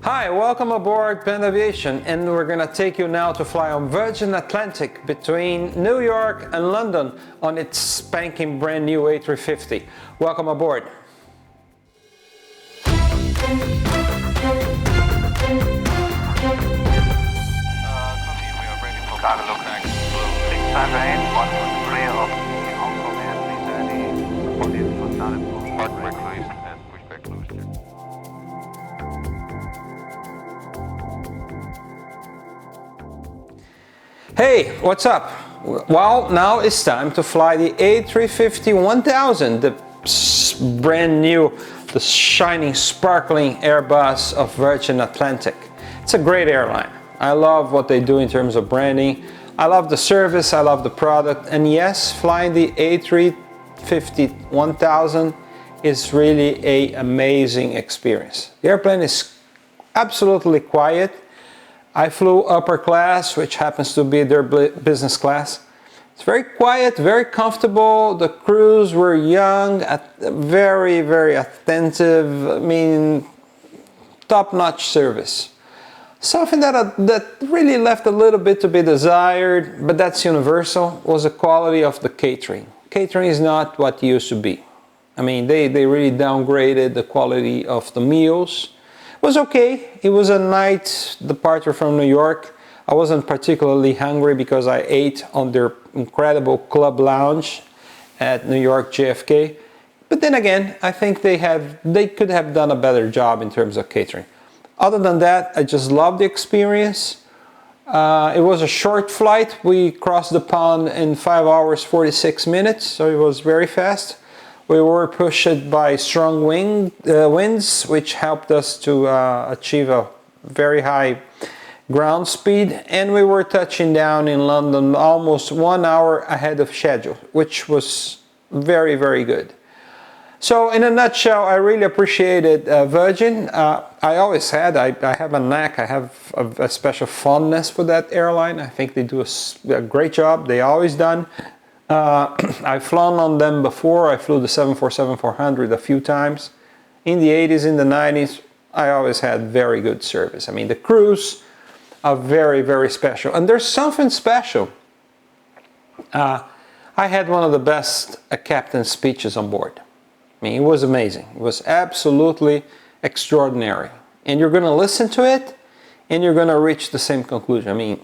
Hi, welcome aboard PandAviation, and we're gonna take you now to fly on Virgin Atlantic between New York and London on its spanking brand new A350. Welcome aboard. Hey, what's up? Well, now it's time to fly the A350-1000, the brand new, the shining, sparkling Airbus of Virgin Atlantic. It's a great airline. I love what they do in terms of branding. I love the service, I love the product, and yes, flying the A350-1000 is really an amazing experience. The airplane is absolutely quiet. I flew upper class, which happens to be their business class. It's very quiet, very comfortable. The crews were young, very, very attentive. I mean, top-notch service. Something that really left a little bit to be desired, but that's universal, was the quality of the catering. Catering is not what it used to be. I mean, they really downgraded the quality of the meals. It was okay. It was a night departure from New York. I wasn't particularly hungry because I ate on their incredible club lounge at New York JFK. But then again, I think they could have done a better job in terms of catering. Other than that, I just loved the experience. It was a short flight. We crossed the pond in 5 hours 46 minutes, so it was very fast. We were pushed by strong winds, which helped us to achieve a very high ground speed, and we were touching down in London almost 1 hour ahead of schedule, which was very, very good. So in a nutshell, I really appreciated Virgin. I always had, I have a knack, I have a special fondness for that airline. I think they do a great job. They always done. I've flown on them before. I flew the 747-400 a few times. In the 80s, in the 90s, I always had very good service. I mean, the crews are very, very special. And there's something special. I had one of the best captain speeches on board. I mean, it was amazing. It was absolutely extraordinary. And you're going to listen to it, and you're going to reach the same conclusion. I mean,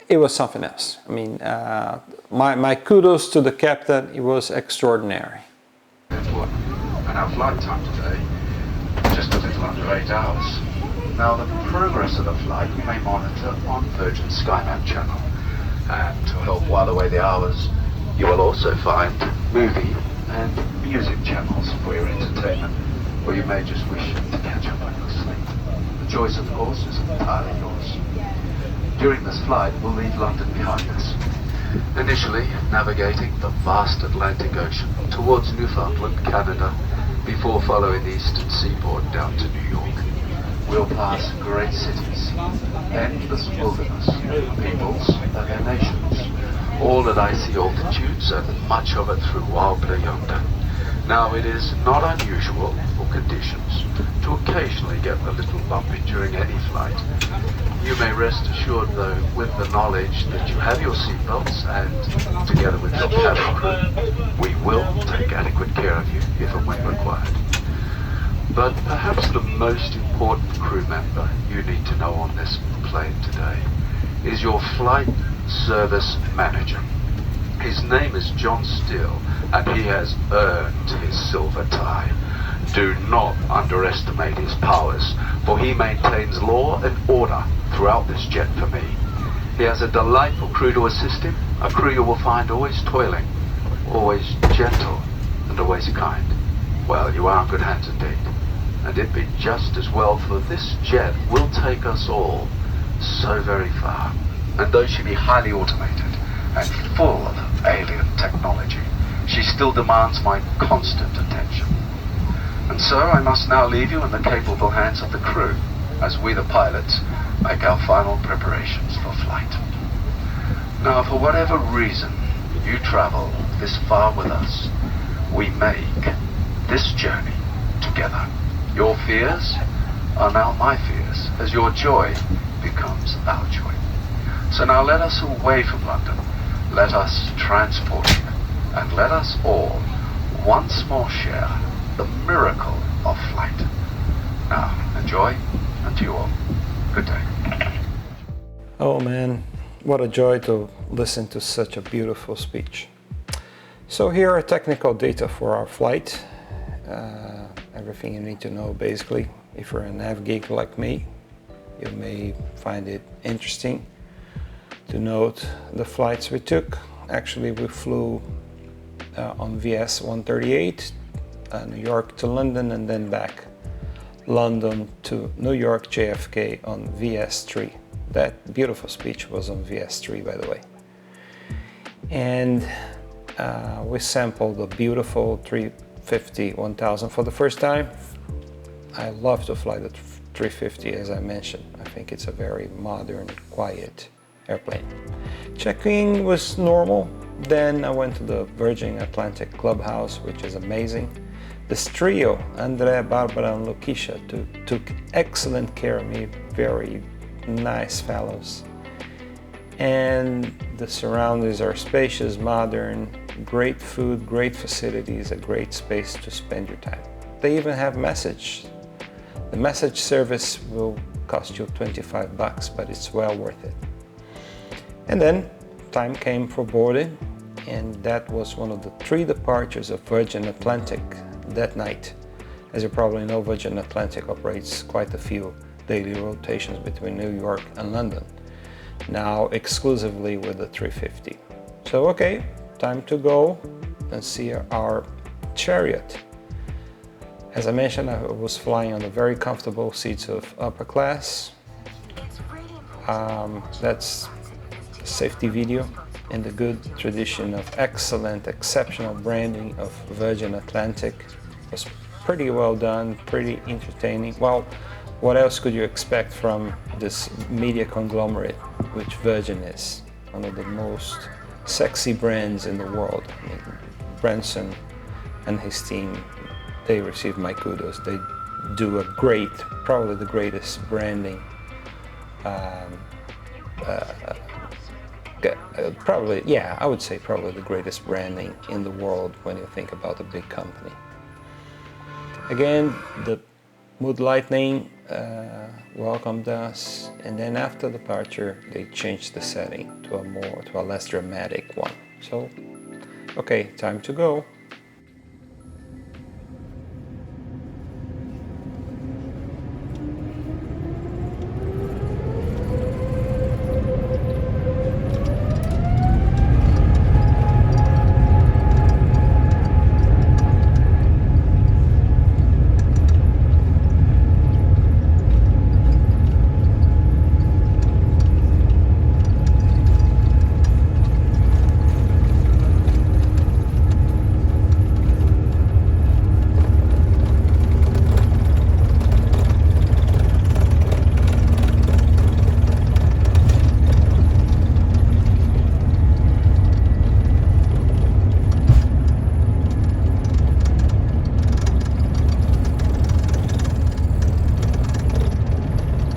it was something else. I mean, my kudos to the captain. It was extraordinary. And our flight time today, just a little under 8 hours. Now, the progress of the flight you may monitor on Virgin Skymap channel. And to help while away the hours, you will also find movie and music channels for your entertainment, or you may just wish to catch up on your sleep. The choice, of course, is entirely yours. During this flight, we'll leave London behind us, initially navigating the vast Atlantic Ocean towards Newfoundland, Canada, before following the eastern seaboard down to New York. We'll pass great cities, endless wilderness, peoples and their nations, all at icy altitudes and much of it through wild blue yonder. Now, it is not unusual for conditions to occasionally get a little bumpy during any flight. You may rest assured, though, with the knowledge that you have your seatbelts and, together with your cabin crew, we will take adequate care of you if and when required. But perhaps the most important crew member you need to know on this plane today is your flight service manager. His name is John Steele, and he has earned his silver tie. Do not underestimate his powers, for he maintains law and order throughout this jet for me. He has a delightful crew to assist him, a crew you will find always toiling, always gentle, and always kind. Well, you are in good hands indeed, and it'd be just as well, for this jet will take us all so very far. And though she be highly automated and full of alien technology, she still demands my constant attention. And so I must now leave you in the capable hands of the crew, as we the pilots make our final preparations for flight. Now, for whatever reason you travel this far with us, we make this journey together. Your fears are now my fears as your joy becomes our joy. So now let us away from London, let us transport you, and let us all once more share the miracle of flight. Now, enjoy, and to you all, good day. Oh man, what a joy to listen to such a beautiful speech. So here are technical data for our flight. Everything you need to know basically. If you're a nav geek like me, you may find it interesting to note the flights we took. Actually, we flew on VS 138, New York to London, and then back London to New York JFK on VS3. That beautiful speech was on VS3, by the way. And we sampled the beautiful 350-1000 for the first time. I love to fly the 350, as I mentioned. I think it's a very modern, quiet airplane. Check-in was normal. Then I went to the Virgin Atlantic Clubhouse, which is amazing. This trio, André, Barbara, and Lokisha, took excellent care of me. Very nice fellows. And the surroundings are spacious, modern, great food, great facilities, a great space to spend your time. They even have message. The message service will cost you $25, but it's well worth it. And then time came for boarding, and that was one of the 3 departures of Virgin Atlantic that night. As you probably know, Virgin Atlantic operates quite a few daily rotations between New York and London, now exclusively with the 350. So okay, time to go and see our chariot. As I mentioned, I was flying on the very comfortable seats of upper class. That's a safety video in the good tradition of excellent, exceptional branding of Virgin Atlantic. It was pretty well done, pretty entertaining. Well, what else could you expect from this media conglomerate, which Virgin is? One of the most sexy brands in the world. I mean, Branson and his team, they receive my kudos. They do a great, probably the greatest branding, probably, yeah, I would say probably the greatest branding in the world when you think about a big company. Again, the mood lightning welcomed us, and then after departure they changed the setting to a less dramatic one. So, okay, time to go.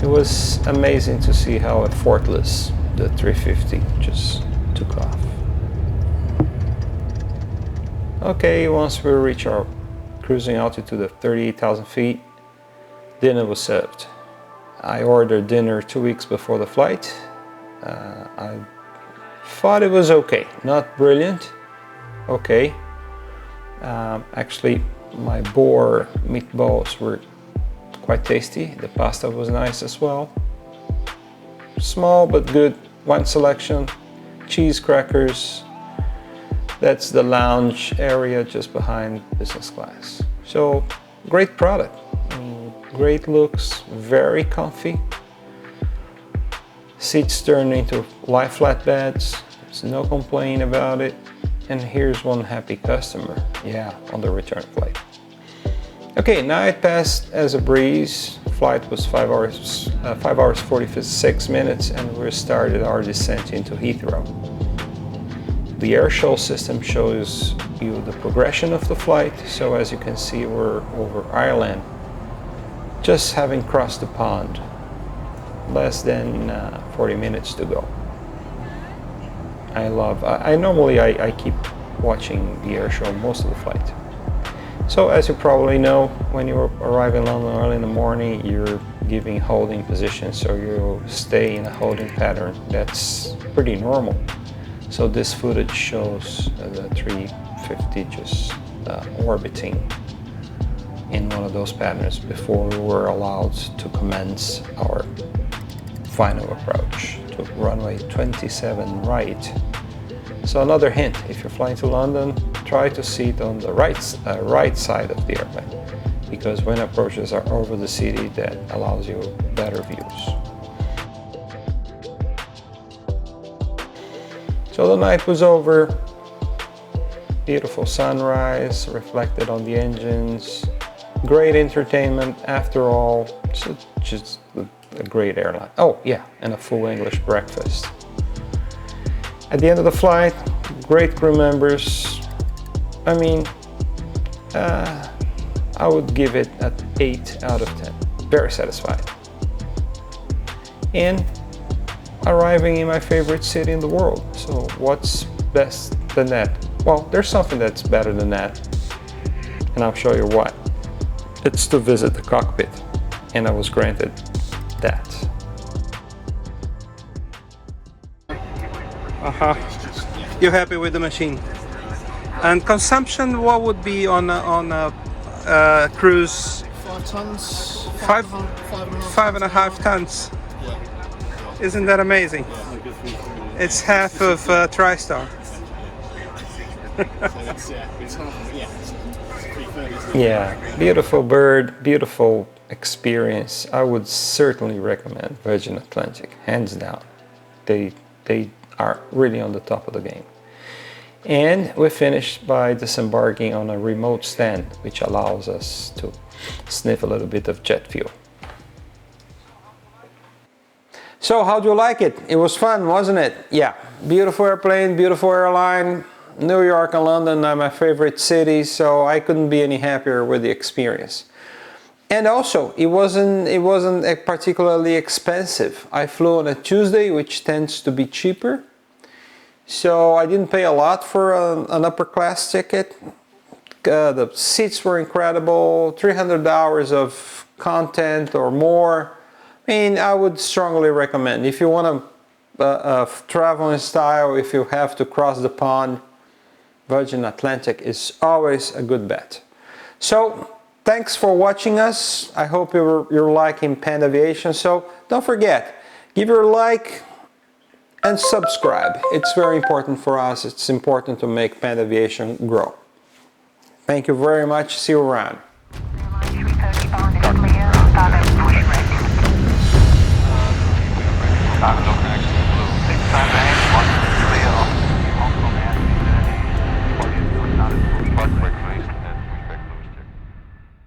It was amazing to see how effortless the 350 just took off. Okay, once we reach our cruising altitude of 38,000 feet, dinner was served. I ordered dinner 2 weeks before the flight. I thought it was okay, not brilliant, okay. Actually, my Bôas meatballs were quite tasty. The pasta was nice as well. Small but good wine selection, cheese crackers. That's the lounge area just behind business class. So great product, great looks, very comfy. Seats turned into lie flat beds. There's no complaint about it. And here's one happy customer, yeah, on the return flight. Okay, night passed as a breeze. Flight was 5 hours 46 minutes, and we started our descent into Heathrow. The air show system shows you the progression of the flight. So as you can see, we're over Ireland just having crossed the pond, less than 40 minutes to go. I normally keep watching the air show most of the flight. So as you probably know, when you arrive in London early in the morning, you're giving holding positions, so you stay in a holding pattern. That's pretty normal. So this footage shows the 350 just orbiting in one of those patterns before we were allowed to commence our final approach to runway 27 right. So another hint, if you're flying to London, try to sit on the right side of the airplane, because when approaches are over the city, that allows you better views. So the night was over, beautiful sunrise reflected on the engines, great entertainment after all, so just a great airline. Oh yeah, and a full English breakfast. At the end of the flight, great crew members. I mean, I would give it an 8 out of 10. Very satisfied. And arriving in my favorite city in the world. So what's best than that? Well, there's something that's better than that. And I'll show you what. It's to visit the cockpit. And I was granted that. You happy with the machine? And consumption, what would be on a cruise? 5 tons. 5.5 tons. Yeah. Isn't that amazing? It's half of TriStar. Yeah, beautiful bird, beautiful experience. I would certainly recommend Virgin Atlantic, hands down. They are really on the top of the game. And we finished by disembarking on a remote stand, which allows us to sniff a little bit of jet fuel. So how do you like it? It was fun, wasn't it? Yeah, beautiful airplane, beautiful airline. New York and London are my favorite cities, so I couldn't be any happier with the experience. And also, it wasn't particularly expensive. I flew on a Tuesday, which tends to be cheaper. So I didn't pay a lot for an upper class ticket. The seats were incredible, 300 hours of content or more. I mean, I would strongly recommend. If you want to travel in style, if you have to cross the pond, Virgin Atlantic is always a good bet. So, thanks for watching us. I hope you're liking PandAviation. So don't forget, give your like and subscribe. It's very important for us. It's important to make PandAviation grow. Thank you very much. See you around.